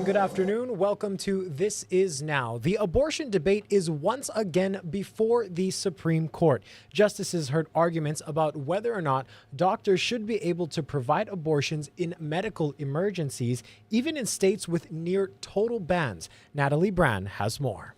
good afternoon. Welcome to This Is Now. The abortion debate is once again before the Supreme Court. Justices heard arguments about whether or not doctors should be able to provide abortions in medical emergencies, even in states with near total bans. Natalie Brand has more.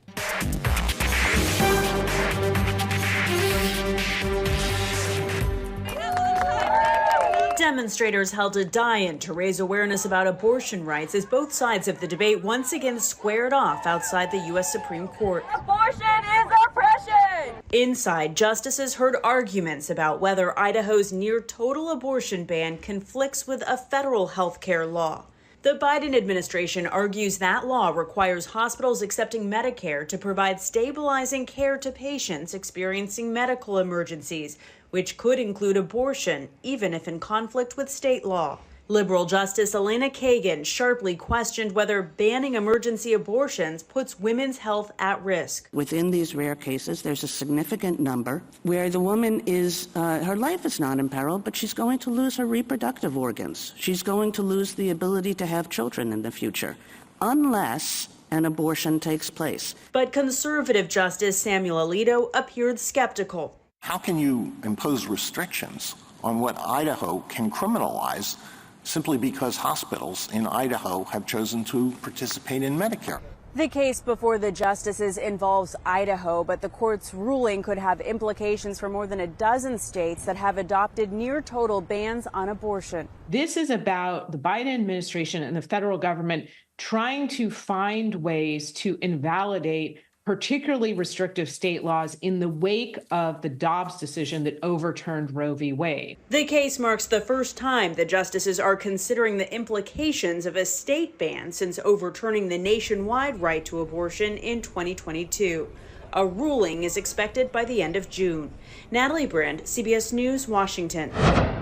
Demonstrators held a die-in to raise awareness about abortion rights as both sides of the debate once again squared off outside the U.S. Supreme Court. Abortion is oppression! Inside, justices heard arguments about whether Idaho's near-total abortion ban conflicts with a federal health care law. The Biden administration argues that law requires hospitals accepting Medicare to provide stabilizing care to patients experiencing medical emergencies, which could include abortion, even if in conflict with state law. Liberal Justice Elena Kagan sharply questioned whether banning emergency abortions puts women's health at risk. Within these rare cases, there's a significant number where the woman is, her life is not in peril, but she's going to lose her reproductive organs. She's going to lose the ability to have children in the future, unless an abortion takes place. But conservative Justice Samuel Alito appeared skeptical. How can you impose restrictions on what Idaho can criminalize simply because hospitals in Idaho have chosen to participate in Medicare? The case before the justices involves Idaho, but the court's ruling could have implications for more than a dozen states that have adopted near-total bans on abortion. This is about the Biden administration and the federal government trying to find ways to invalidate particularly restrictive state laws in the wake of the Dobbs decision that overturned Roe v. Wade. The case marks the first time the justices are considering the implications of a state ban since overturning the nationwide right to abortion in 2022. A ruling is expected by the end of June. Natalie Brand, CBS News, Washington.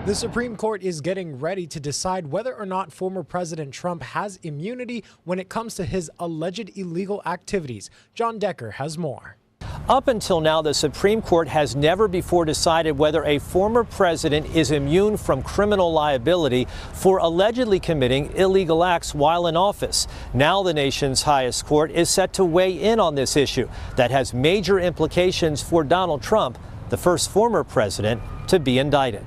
The Supreme Court is getting ready to decide whether or not former President Trump has immunity when it comes to his alleged illegal activities. John Decker has more. Up until now, the Supreme Court has never before decided whether a former president is immune from criminal liability for allegedly committing illegal acts while in office. Now the nation's highest court is set to weigh in on this issue that has major implications for Donald Trump, the first former president to be indicted.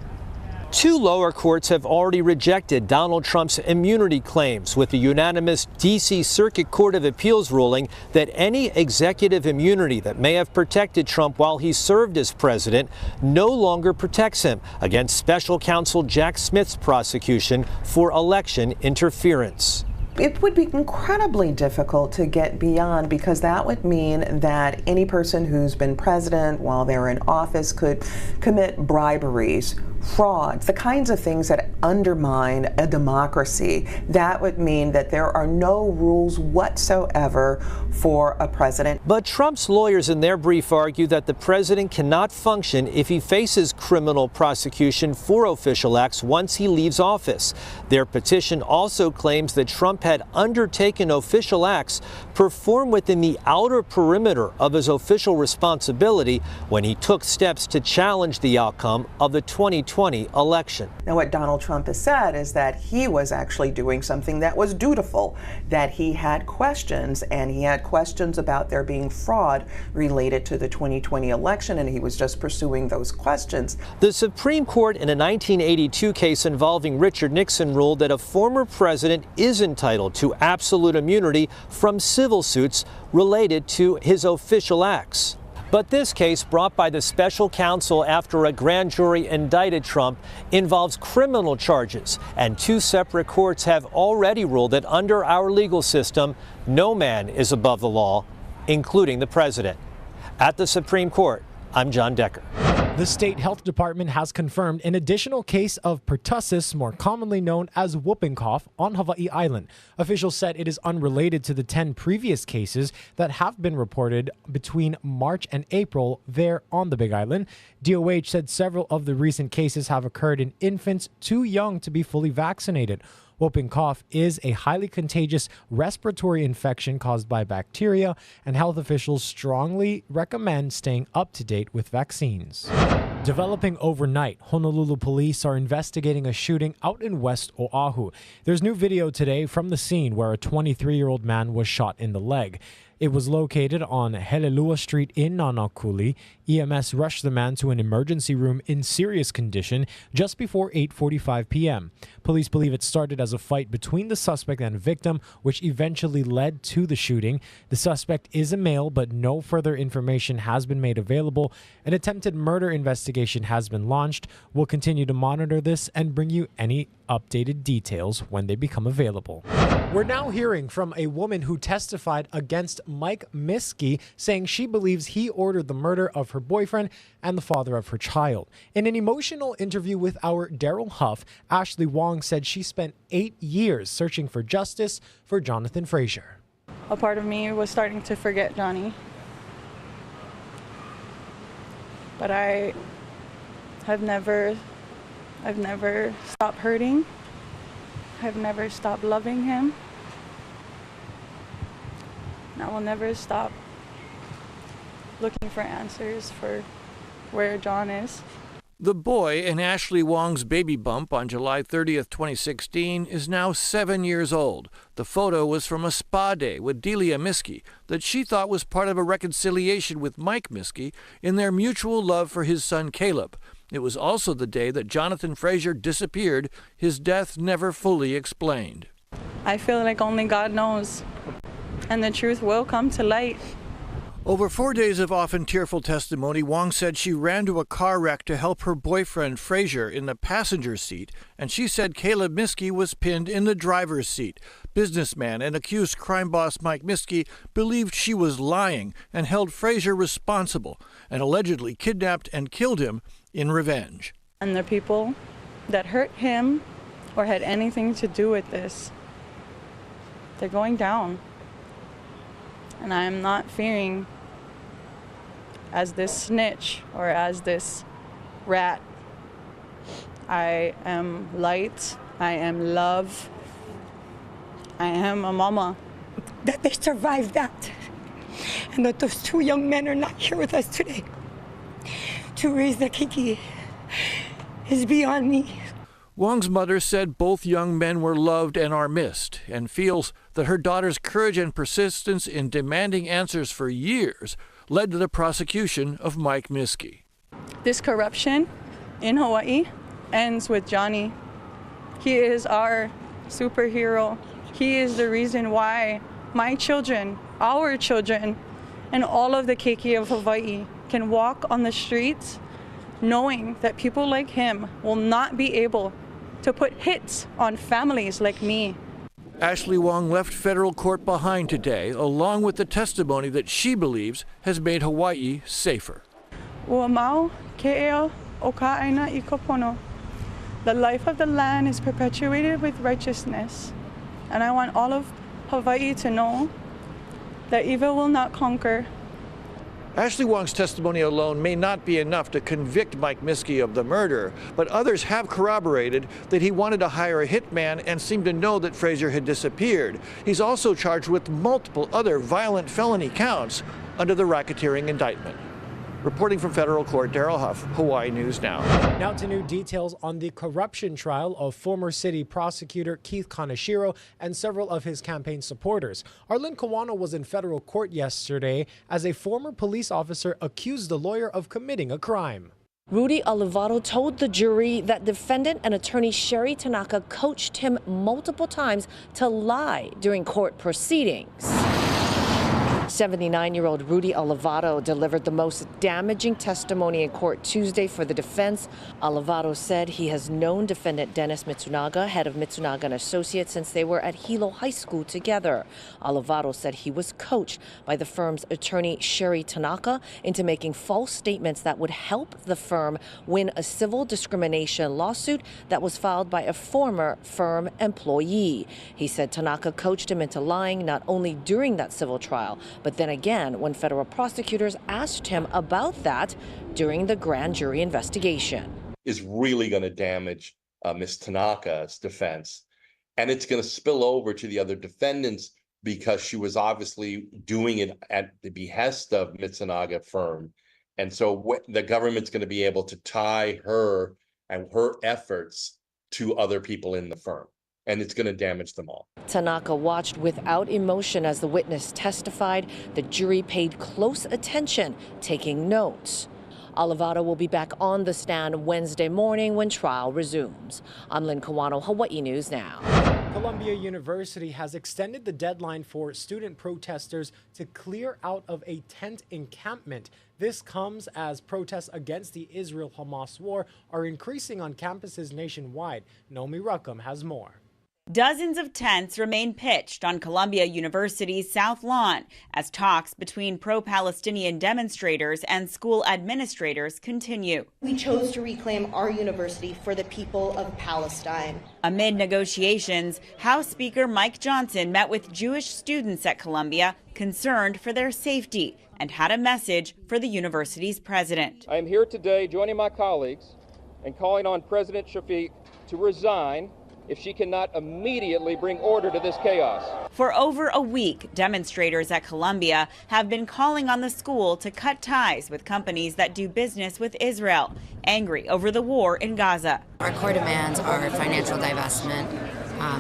Two lower courts have already rejected Donald Trump's immunity claims, with the unanimous D.C. Circuit Court of Appeals ruling that any executive immunity that may have protected Trump while he served as president no longer protects him against special counsel Jack Smith's prosecution for election interference. It would be incredibly difficult to get beyond, because that would mean that any person who's been president while they're in office could commit briberies, frauds, the kinds of things that undermine a democracy. That would mean that there are no rules whatsoever for a president. But Trump's lawyers in their brief argue that the president cannot function if he faces criminal prosecution for official acts once he leaves office. Their petition also claims that Trump had undertaken official acts performed within the outer perimeter of his official responsibility when he took steps to challenge the outcome of the 2020 election. Now, what Donald Trump has said is that he was actually doing something that was dutiful, that he had questions, and he had questions about there being fraud related to the 2020 election, and he was just pursuing those questions. The Supreme Court in a 1982 case involving Richard Nixon ruled that a former president is entitled to absolute immunity from civil suits related to his official acts. But this case, brought by the special counsel after a grand jury indicted Trump, involves criminal charges, and two separate courts have already ruled that under our legal system, no man is above the law, including the president. At the Supreme Court, I'm John Decker. The state health department has confirmed an additional case of pertussis, more commonly known as whooping cough, on Hawaii Island. Officials said it is unrelated to the 10 previous cases that have been reported between March and April there on the Big Island. DOH said several of the recent cases have occurred in infants too young to be fully vaccinated. Whooping cough is a highly contagious respiratory infection caused by bacteria, and health officials strongly recommend staying up to date with vaccines. Developing overnight, Honolulu police are investigating a shooting out in West Oahu. There's new video today from the scene where a 23-year-old man was shot in the leg. It was located on Helelua Street in Nanakuli. EMS rushed the man to an emergency room in serious condition just before 8:45 p.m. Police believe it started as a fight between the suspect and victim, which eventually led to the shooting. The suspect is a male, but no further information has been made available. An attempted murder investigation has been launched. We'll continue to monitor this and bring you any updated details when they become available. We're now hearing from a woman who testified against Mike Miskey, saying she believes he ordered the murder of her boyfriend and the father of her child. In an emotional interview with our Daryl Huff, Ashley Wong said she spent 8 years searching for justice for Jonathan Frazier. A part of me was starting to forget Johnny, but I've never stopped hurting. I've never stopped loving him. And I will never stop looking for answers for where John is. The boy in Ashley Wong's baby bump on July 30th, 2016 is now 7 years old. The photo was from a spa day with Delia Miskey that she thought was part of a reconciliation with Mike Miskey in their mutual love for his son Caleb. It was also the day that Jonathan Frazier disappeared, his death never fully explained. I feel like only God knows, and the truth will come to light. Over 4 days of often tearful testimony, Wong said she ran to a car wreck to help her boyfriend Frazier in the passenger seat, and she said Caleb Miskey was pinned in the driver's seat. Businessman and accused crime boss Mike Miskey believed she was lying and held Frazier responsible and allegedly kidnapped and killed him in revenge. And the people that hurt him or had anything to do with this, they're going down. And I am not fearing as this snitch or as this rat. I am light, I am love, I am a mama. That they survived that, and that those two young men are not here with us today to raise the Kiki is beyond me. Wong's mother said both young men were loved and are missed, and feels that her daughter's courage and persistence in demanding answers for years led to the prosecution of Mike Miskey. This corruption in Hawaii ends with Johnny. He is our superhero. He is the reason why my children, our children, and all of the keiki of Hawaii can walk on the streets knowing that people like him will not be able to put hits on families like me. Ashley Wong left federal court behind today, along with the testimony that she believes has made Hawaii safer. The life of the land is perpetuated with righteousness, and I want all of Hawaii to know that evil will not conquer. Ashley Wong's testimony alone may not be enough to convict Mike Miskey of the murder, but others have corroborated that he wanted to hire a hitman and seemed to know that Frazier had disappeared. He's also charged with multiple other violent felony counts under the racketeering indictment. Reporting from federal court, Daryl Huff, Hawaii News Now. Now to new details on the corruption trial of former city prosecutor Keith Kaneshiro and several of his campaign supporters. Arlene Kawano was in federal court yesterday as a former police officer accused the lawyer of committing a crime. Rudy Alvarado told the jury that defendant and attorney Sherry Tanaka coached him multiple times to lie during court proceedings. 79-year-old Rudy Alvarado delivered the most damaging testimony in court Tuesday for the defense. Alvarado said he has known defendant Dennis Mitsunaga, head of Mitsunaga & Associates, since they were at Hilo High School together. Alvarado said he was coached by the firm's attorney Sherry Tanaka into making false statements that would help the firm win a civil discrimination lawsuit that was filed by a former firm employee. He said Tanaka coached him into lying not only during that civil trial, but then again when federal prosecutors asked him about that during the grand jury investigation. Is really going to damage Ms. Tanaka's defense, and it's going to spill over to the other defendants because she was obviously doing it at the behest of Mitsunaga firm And so the government's going to be able to tie her and her efforts to other people in the firm, and it's going to damage them all. Tanaka watched without emotion as the witness testified. The jury paid close attention, taking notes. Alvarado will be back on the stand Wednesday morning when trial resumes. I'm Lynn Kawano, Hawaii News Now. Columbia University has extended the deadline for student protesters to clear out of a tent encampment. This comes as protests against the Israel-Hamas war are increasing on campuses nationwide. Naomi Ruckham has more. Dozens of tents remain pitched on Columbia University's South Lawn as talks between pro-Palestinian demonstrators and school administrators continue. We chose to reclaim our university for the people of Palestine. Amid negotiations, House Speaker Mike Johnson met with Jewish students at Columbia concerned for their safety and had a message for the university's president. I am here today joining my colleagues and calling on President Shafiq to resign if she cannot immediately bring order to this chaos. For over a week, demonstrators at Columbia have been calling on the school to cut ties with companies that do business with Israel, angry over the war in Gaza. Our core demands are financial divestment,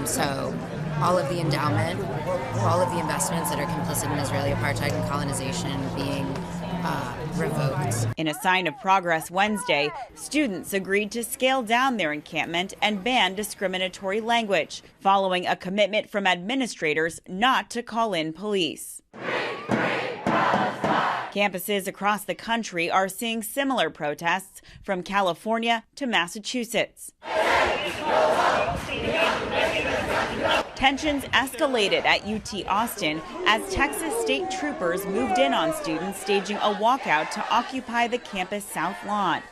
so all of the endowment, all of the investments that are complicit in Israeli apartheid and colonization being revoked. In a sign of progress Wednesday, students agreed to scale down their encampment and ban discriminatory language, following a commitment from administrators not to call in police. Campuses across the country are seeing similar protests, from California to Massachusetts. Tensions escalated at UT Austin as Texas state troopers moved in on students staging a walkout to occupy the campus South Lawn.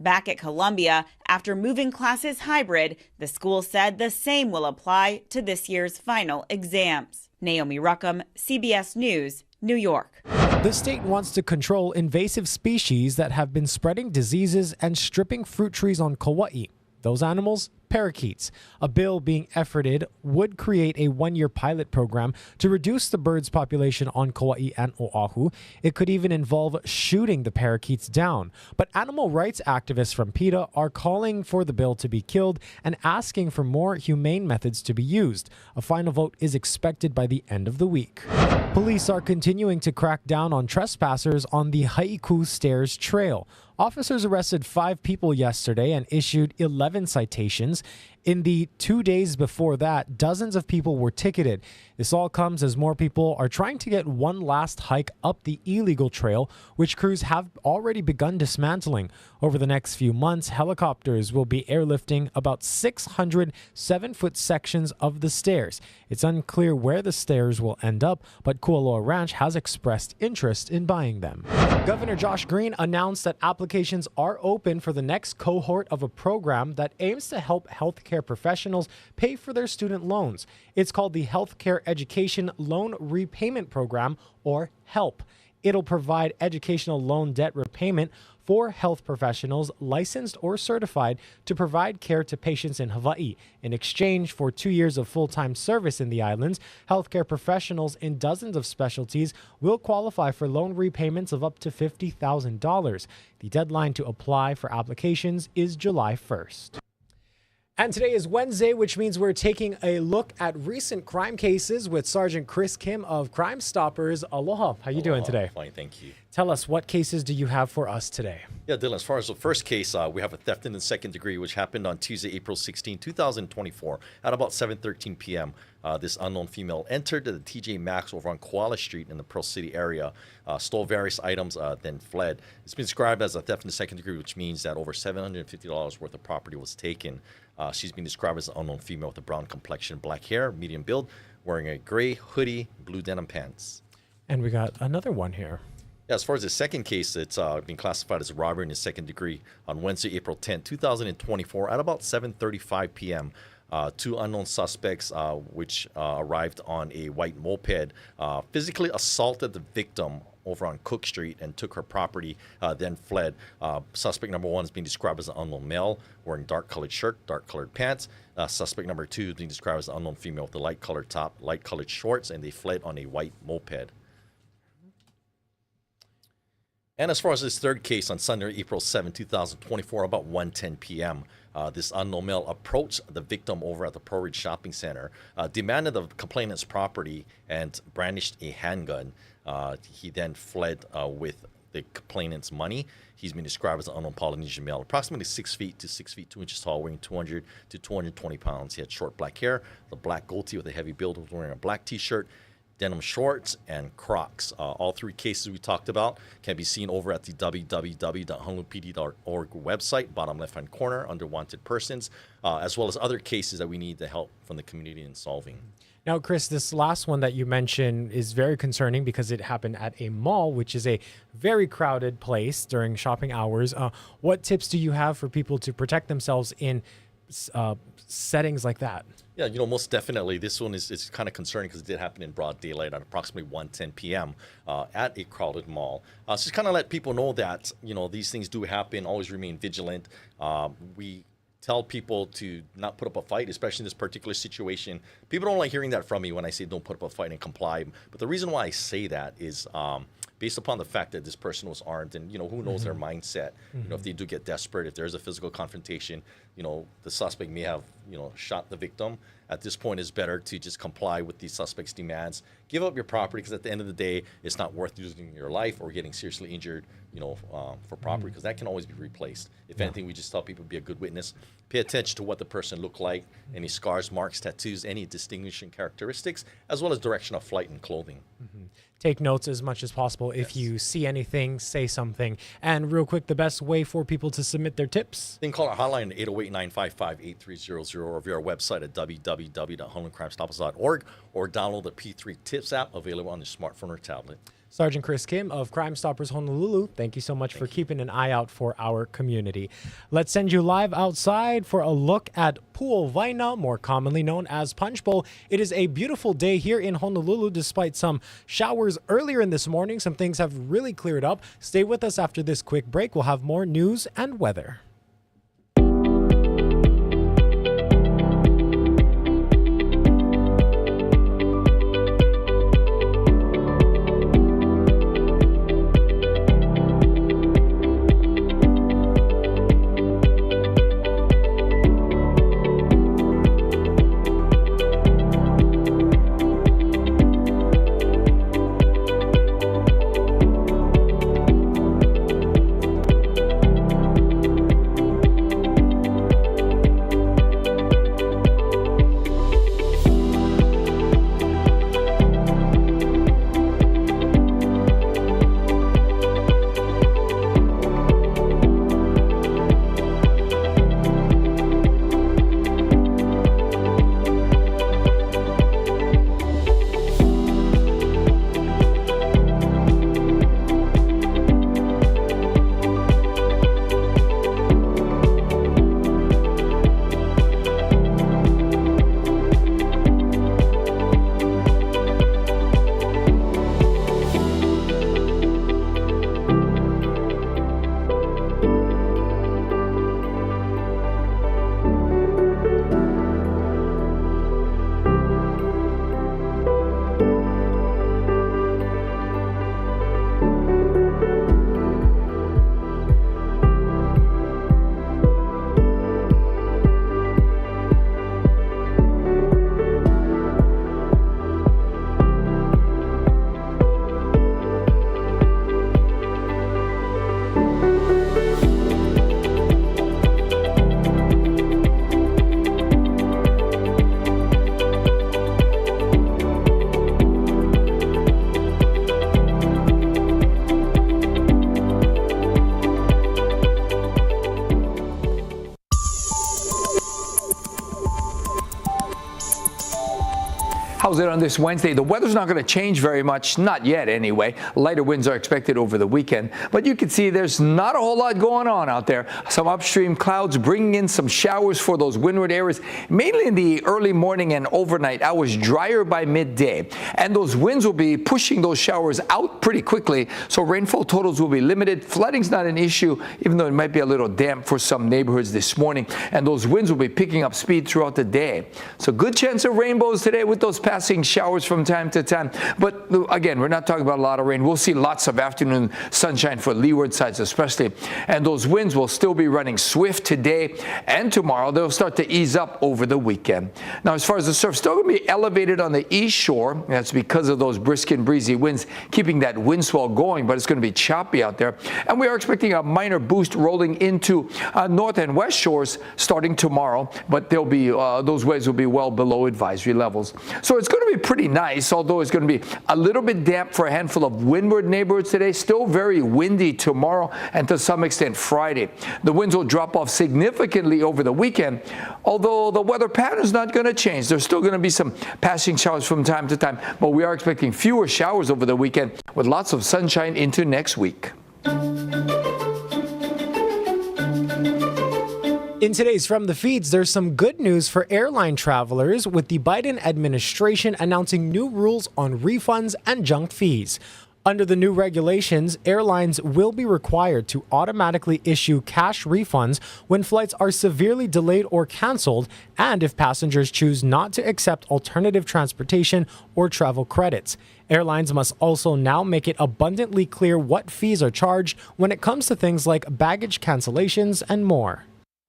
Back at Columbia, after moving classes hybrid, the school said the same will apply to this year's final exams. Naomi Ruckham, CBS News, New York. The state wants to control invasive species that have been spreading diseases and stripping fruit trees on Kauai. Those animals? Parakeets. A bill being efforted would create a one-year pilot program to reduce the birds' population on Kauai and Oahu. It could even involve shooting the parakeets down. But animal rights activists from PETA are calling for the bill to be killed and asking for more humane methods to be used. A final vote is expected by the end of the week. Police are continuing to crack down on trespassers on the Haiku Stairs Trail. Officers arrested 5 people yesterday and issued 11 citations. In the 2 days before that, dozens of people were ticketed. This all comes as more people are trying to get one last hike up the illegal trail, which crews have already begun dismantling. Over the next few months, helicopters will be airlifting about 600 7-foot sections of the stairs. It's unclear where the stairs will end up, but Kualoa Ranch has expressed interest in buying them. Governor Josh Green announced that applications are open for the next cohort of a program that aims to help healthcare professionals pay for their student loans. It's called the Healthcare Education Loan Repayment Program, or HELP. It'll provide educational loan debt repayment for health professionals licensed or certified to provide care to patients in Hawaii. In exchange for 2 years of full-time service in the islands, healthcare professionals in dozens of specialties will qualify for loan repayments of up to $50,000. The deadline to apply for applications is July 1st. And today is Wednesday, which means we're taking a look at recent crime cases with Sergeant Chris Kim of Crime Stoppers. Aloha. How you doing today? Fine, thank you. Tell us, what cases do you have for us today? Yeah, Dylan, as far as the first case, we have a theft in the second degree, which happened on Tuesday, April 16, 2024, at about 7:13 p.m. This unknown female entered the TJ Maxx over on Koala Street in the Pearl City area, stole various items, then fled. It's been described as a theft in the second degree, which means that over $750 worth of property was taken. She's been described as an unknown female with a brown complexion, black hair, medium build, wearing a gray hoodie, blue denim pants. And we got another one here. Yeah, as far as the second case, it's been classified as a robbery in the second degree on Wednesday, April 10, 2024, at about 7:35 p.m. 2 unknown suspects, which arrived on a white moped, physically assaulted the victim over on Cook Street and took her property, then fled. Suspect number 1 is being described as an unknown male wearing dark-colored shirt, dark-colored pants. Suspect number 2 is being described as an unknown female with a light-colored top, light-colored shorts, and they fled on a white moped. And as far as this third case on Sunday, April 7, 2024, about 1:10 p.m., this unknown male approached the victim over at the Pro Ridge Shopping Center, demanded the complainant's property, and brandished a handgun. He then fled with the complainant's money. He's been described as an unknown Polynesian male, approximately 6 feet to 6 feet 2 inches tall, weighing 200 to 220 pounds. He had short black hair, the black goatee with a heavy build, was wearing a black t-shirt, denim shorts, and Crocs. All three cases we talked about can be seen over at the www.honolulupd.org website, bottom left-hand corner, under wanted persons, as well as other cases that we need the help from the community in solving. Now, Chris, this last one that you mentioned is very concerning because it happened at a mall, which is a very crowded place during shopping hours. What tips do you have for people to protect themselves in settings like that? Yeah, most definitely. This one is kind of concerning because it did happen in broad daylight at approximately 1:10 p.m. At a crowded mall. So just kind of let people know that, these things do happen. Always remain vigilant. We tell people to not put up a fight, especially in this particular situation. People don't like hearing that from me when I say don't put up a fight and comply. But the reason why I say that is based upon the fact that this person was armed, and who knows their mindset. If they do get desperate, if there's a physical confrontation, the suspect may have shot the victim. At this point, it's better to just comply with the suspect's demands. Give up your property, because at the end of the day, it's not worth losing your life or getting seriously injured, for property, because that can always be replaced. If anything, we just tell people be a good witness. Pay attention to what the person looked like, any scars, marks, tattoos, any distinguishing characteristics, as well as direction of flight and clothing. Take notes as much as possible. If you see anything, say something. And real quick, the best way for people to submit their tips? Then call our hotline at 808-955-8300 or via our website at www.honolulucrimestoppers.org or download the P3 Tips app available on your smartphone or tablet. Sergeant Chris Kim of Crime Stoppers Honolulu, thank you so much for keeping an eye out for our community. Let's send you live outside for a look at Pu'o Vaina, more commonly known as Punch Bowl. It is a beautiful day here in Honolulu despite some showers earlier in this morning. Some things have really cleared up. Stay with us after this quick break. We'll have more news and weather. How's it on this Wednesday? The weather's not going to change very much, not yet anyway. Lighter winds are expected over the weekend, but you can see there's not a whole lot going on out there. Some upstream clouds bringing in some showers for those windward areas, mainly in the early morning and overnight hours, drier by midday. And those winds will be pushing those showers out pretty quickly, so rainfall totals will be limited. Flooding's not an issue, even though it might be a little damp for some neighborhoods this morning. And those winds will be picking up speed throughout the day. So good chance of rainbows today with those past passing showers from time to time. But again, we're not talking about a lot of rain. We'll see lots of afternoon sunshine for leeward sides especially. And those winds will still be running swift today and tomorrow. They'll start to ease up over the weekend. Now, as far as the surf, still going to be elevated on the east shore. That's because of those brisk and breezy winds keeping that wind swell going, but it's going to be choppy out there. And we are expecting a minor boost rolling into north and west shores starting tomorrow, but there'll be those waves will be well below advisory levels. So it's going to be pretty nice, although it's going to be a little bit damp for a handful of windward neighborhoods today. Still very windy tomorrow and to some extent Friday. The winds will drop off significantly over the weekend, although the weather pattern is not going to change. There's still going to be some passing showers from time to time, but we are expecting fewer showers over the weekend with lots of sunshine into next week. In today's From the Feeds, there's some good news for airline travelers with the Biden administration announcing new rules on refunds and junk fees. Under the new regulations, airlines will be required to automatically issue cash refunds when flights are severely delayed or canceled, and if passengers choose not to accept alternative transportation or travel credits. Airlines must also now make it abundantly clear what fees are charged when it comes to things like baggage cancellations and more.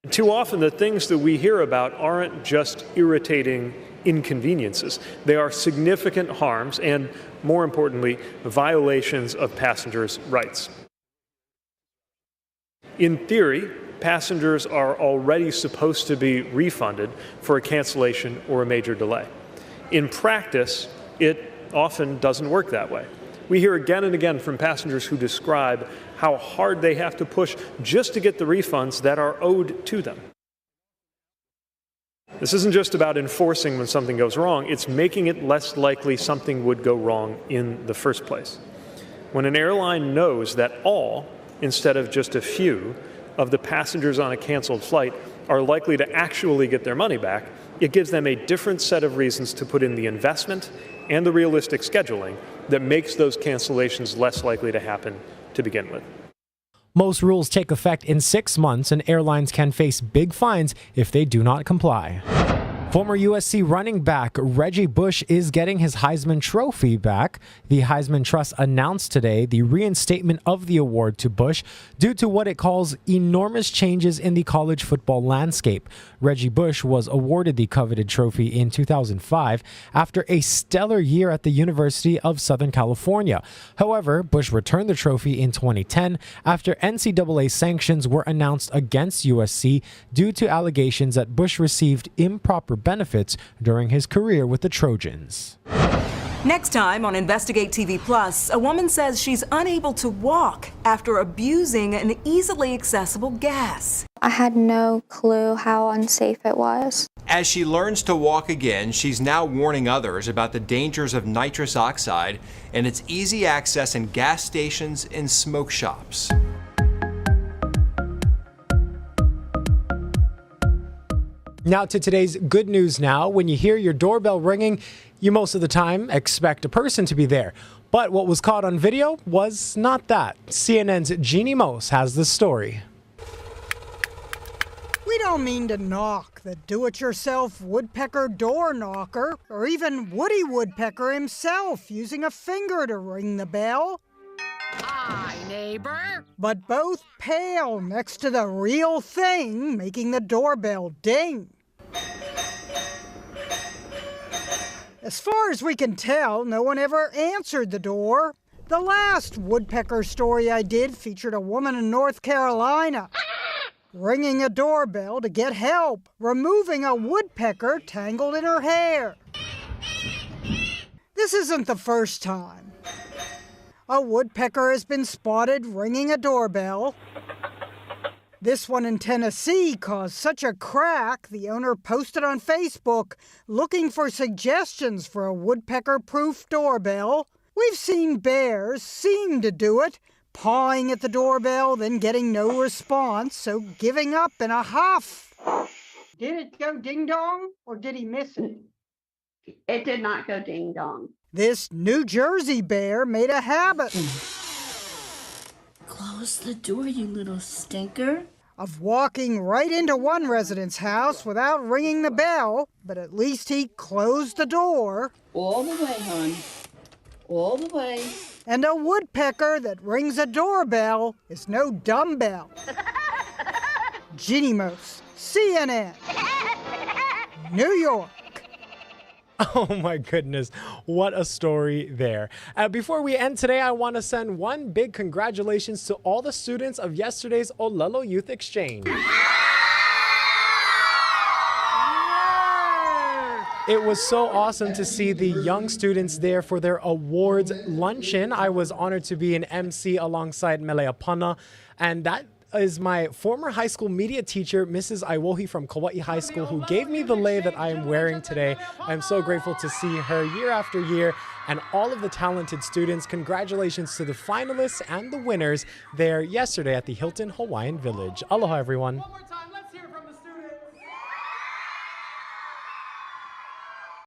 Too often, the things that we hear about aren't just irritating inconveniences. They are significant harms and, more importantly, violations of passengers' rights. In theory, passengers are already supposed to be refunded for a cancellation or a major delay. In practice, it often doesn't work that way. We hear again and again from passengers who describe how hard they have to push just to get the refunds that are owed to them. This isn't just about enforcing when something goes wrong, it's making it less likely something would go wrong in the first place. When an airline knows that all, instead of just a few, of the passengers on a canceled flight are likely to actually get their money back, it gives them a different set of reasons to put in the investment and the realistic scheduling that makes those cancellations less likely to happen to begin with. Most rules take effect in 6 months, and airlines can face big fines if they do not comply. Former USC running back Reggie Bush is getting his Heisman Trophy back. The Heisman Trust announced today the reinstatement of the award to Bush due to what it calls enormous changes in the college football landscape. Reggie Bush was awarded the coveted trophy in 2005 after a stellar year at the University of Southern California. However, Bush returned the trophy in 2010 after NCAA sanctions were announced against USC due to allegations that Bush received improper benefits during his career with the Trojans. Next time on Investigate TV Plus, a woman says she's unable to walk after abusing an easily accessible gas. I had no clue how unsafe it was. As she learns to walk again, she's now warning others about the dangers of nitrous oxide and its easy access in gas stations and smoke shops. Now to today's good news now. When you hear your doorbell ringing, you most of the time expect a person to be there. But what was caught on video was not that. CNN's Jeannie Mose has the story. We don't mean to knock the do-it-yourself woodpecker door knocker, or even Woody Woodpecker himself using a finger to ring the bell. Hi, neighbor. But both pale next to the real thing making the doorbell ding. As far as we can tell, no one ever answered the door. The last woodpecker story I did featured a woman in North Carolina ringing a doorbell to get help, removing a woodpecker tangled in her hair. This isn't the first time a woodpecker has been spotted ringing a doorbell. This one in Tennessee caused such a crack, the owner posted on Facebook looking for suggestions for a woodpecker-proof doorbell. We've seen bears seem to do it, pawing at the doorbell, then getting no response, so giving up in a huff. Did it go ding-dong, or did he miss it? It did not go ding-dong. This New Jersey bear made a habit. Close the door, you little stinker. of walking right into one resident's house without ringing the bell, but at least he closed the door. All the way, hon. All the way. And a woodpecker that rings a doorbell is no dumbbell. Ginny Mose, CNN, New York. Oh my goodness, what a story there. Before we end today, I want to send one big congratulations to all the students of yesterday's Olelo Youth Exchange. It was so awesome to see the young students there for their awards luncheon. I was honored to be an MC alongside Meleapana, and that is my former high school media teacher, Mrs. Iwohi from Kauai High School, who gave me the lei that I am wearing today. I'm so grateful to see her year after year and all of the talented students. Congratulations to the finalists and the winners there yesterday at the Hilton Hawaiian Village. Aloha, everyone.